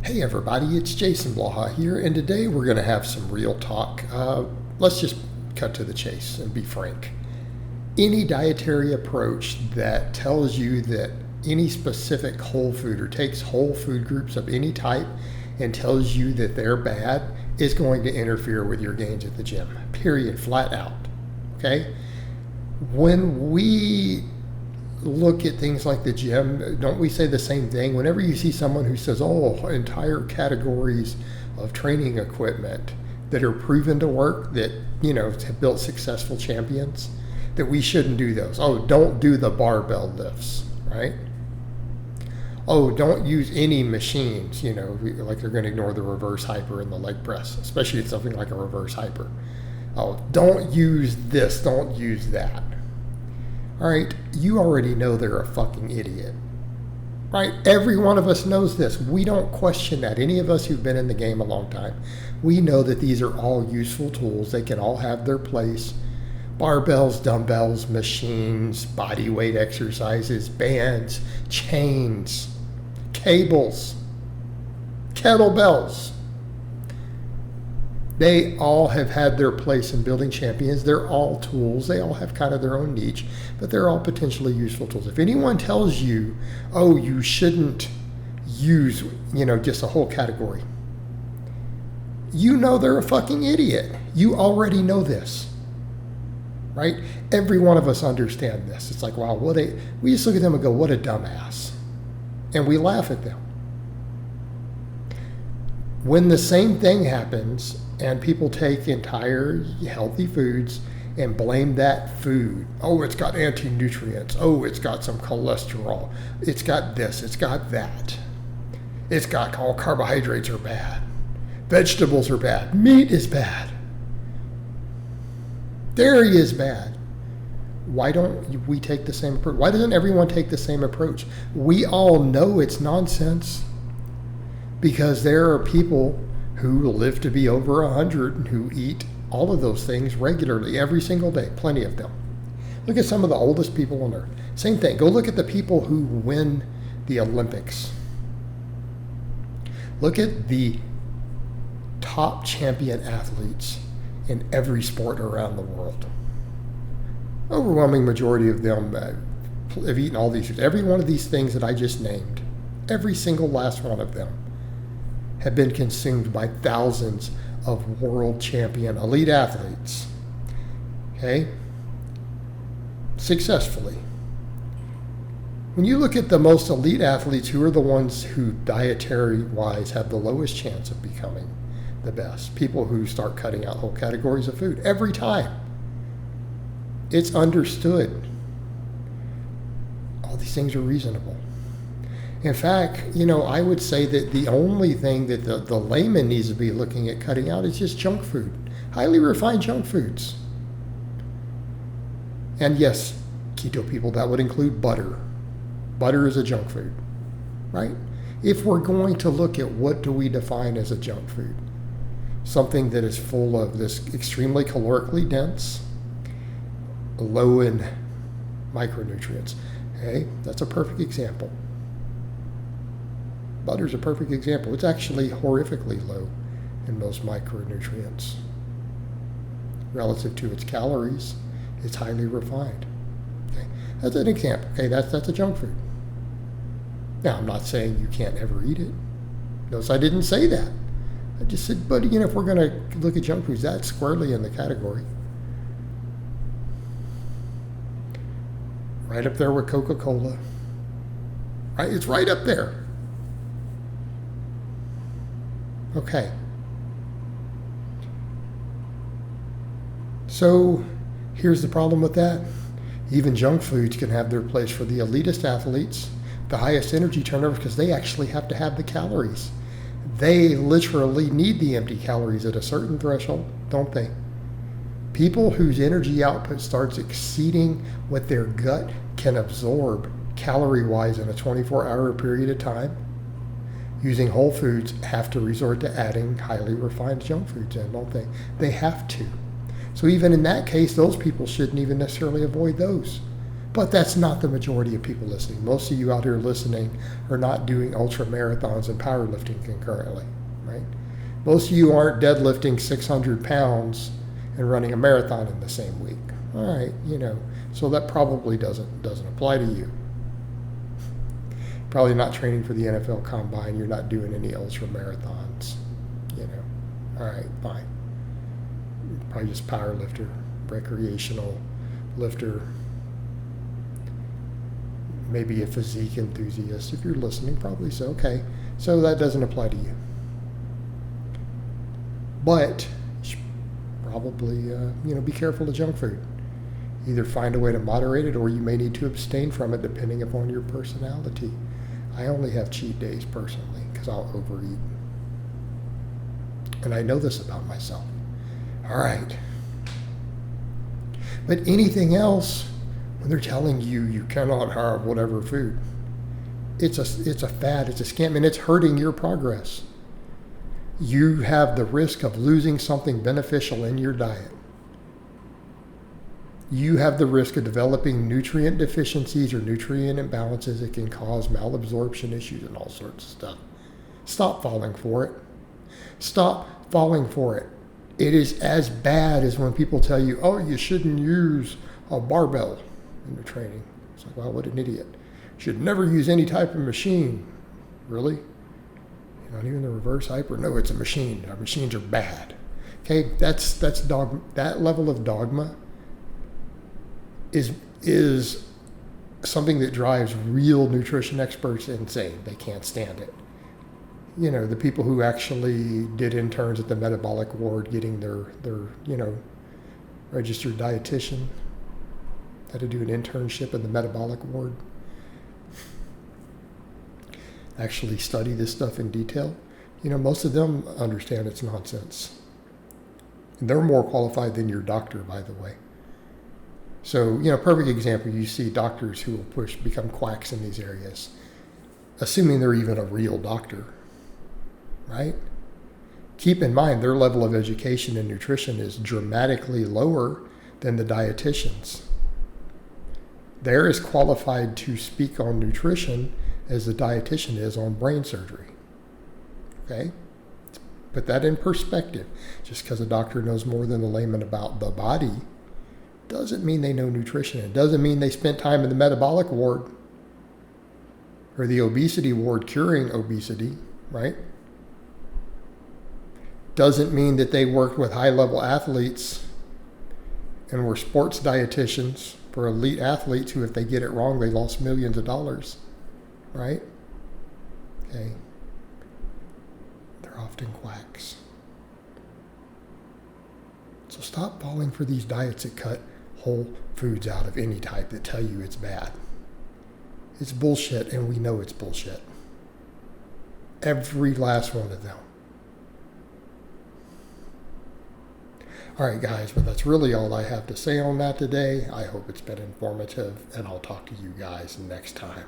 Hey everybody, it's Jason Blaha here, and today we're going to have some real talk. Let's just cut to the chase and be frank. Any dietary approach that tells you that any specific whole food or takes whole food groups of any type and tells you that they're bad is going to interfere with your gains at the gym, period, flat out. Okay? When we look at things like the gym, don't we say the same thing? Whenever you see someone who says, entire categories of training equipment that are proven to work, that, have built successful champions, that we shouldn't do those. Don't do the barbell lifts, right? Don't use any machines, like they're going to ignore the reverse hyper and the leg press, especially something like a reverse hyper. Don't use this, don't use that. All right, you already know they're a fucking idiot, right? Every one of us knows this. We don't question that. Any of us who've been in the game a long time, we know that these are all useful tools. They can all have their place. Barbells, dumbbells, machines, body weight exercises, bands, chains, cables, kettlebells. They all have had their place in building champions. They're all tools. They all have kind of their own niche, but they're all potentially useful tools. If anyone tells you, you shouldn't use, just a whole category, they're a fucking idiot. You already know this, right? Every one of us understand this. It's like, wow, we just look at them and go, what a dumbass. And we laugh at them. When the same thing happens and people take entire healthy foods and blame that food, it's got anti-nutrients, it's got some cholesterol, it's got this, it's got that, it's got all carbohydrates are bad, vegetables are bad, meat is bad, dairy is bad. Why don't we take the same approach? Why doesn't everyone take the same approach? We all know it's nonsense. Because there are people who live to be over 100 and who eat all of those things regularly, every single day, plenty of them. Look at some of the oldest people on earth. Same thing. Go look at the people who win the Olympics. Look at the top champion athletes in every sport around the world. Overwhelming majority of them have eaten all these foods. Every one of these things that I just named, every single last one of them, have been consumed by thousands of world champion elite athletes, okay, successfully. When you look at the most elite athletes, who are the ones who dietary-wise have the lowest chance of becoming the best? People who start cutting out whole categories of food every time. It's understood. All these things are reasonable. In fact, I would say that the only thing that the layman needs to be looking at cutting out is just junk food, highly refined junk foods. And yes, keto people, that would include butter. Butter is a junk food, right? If we're going to look at what do we define as a junk food, something that is full of this extremely calorically dense, low in micronutrients, okay, that's a perfect example. Butter's a perfect example. It's actually horrifically low in most micronutrients. Relative to its calories, it's highly refined. Okay, that's an example. Okay, that's a junk food. Now, I'm not saying you can't ever eat it. Notice I didn't say that. I just said, but if we're going to look at junk foods, that's squarely in the category. Right up there with Coca-Cola. Right, it's right up there. Okay. So here's the problem with that. Even junk foods can have their place for the elitist athletes, the highest energy turnover, because they actually have to have the calories. They literally need the empty calories at a certain threshold, don't they? People whose energy output starts exceeding what their gut can absorb calorie-wise in a 24-hour period of time, using whole foods, have to resort to adding highly refined junk foods in, don't they? They have to. So even in that case, those people shouldn't even necessarily avoid those. But that's not the majority of people listening. Most of you out here listening are not doing ultra marathons and powerlifting concurrently, right? Most of you aren't deadlifting 600 pounds and running a marathon in the same week. All right, so that probably doesn't apply to you. Probably not training for the NFL Combine. You're not doing any ultra marathons, All right, fine. Probably just power lifter, recreational lifter, maybe a physique enthusiast. If you're listening, probably so. Okay, so that doesn't apply to you. But you should probably, be careful of junk food. Either find a way to moderate it, or you may need to abstain from it depending upon your personality. I only have cheat days personally because I'll overeat. And I know this about myself. All right. But anything else, when they're telling you you cannot have whatever food, it's a fad, it's a scam, and it's hurting your progress. You have the risk of losing something beneficial in your diet. You have the risk of developing nutrient deficiencies or nutrient imbalances that can cause malabsorption issues and all sorts of stuff. Stop falling for it. Stop falling for it. It is as bad as when people tell you, oh, you shouldn't use a barbell in your training. It's like, wow, what an idiot. You should never use any type of machine. Really? Not even the reverse hyper? No, it's a machine. Our machines are bad. Okay, that's dogma. That level of dogma is something that drives real nutrition experts insane. They can't stand it. The people who actually did interns at the metabolic ward getting their registered dietitian, had to do an internship in the metabolic ward, actually study this stuff in detail. Most of them understand it's nonsense. And they're more qualified than your doctor, by the way. So, perfect example, you see doctors who will become quacks in these areas, assuming they're even a real doctor, right? Keep in mind their level of education in nutrition is dramatically lower than the dietitians. They're as qualified to speak on nutrition as the dietitian is on brain surgery. Okay? Put that in perspective. Just because a doctor knows more than the layman about the body doesn't mean they know nutrition. It doesn't mean they spent time in the metabolic ward or the obesity ward curing obesity, right? Doesn't mean that they worked with high-level athletes and were sports dietitians for elite athletes who, if they get it wrong, they lost millions of dollars, right? Okay. They're often quacks. So stop falling for these diets that cut whole foods out of any type that tell you it's bad. It's bullshit, and we know it's bullshit. Every last one of them. All right, guys, but that's really all I have to say on that today. I hope it's been informative, and I'll talk to you guys next time.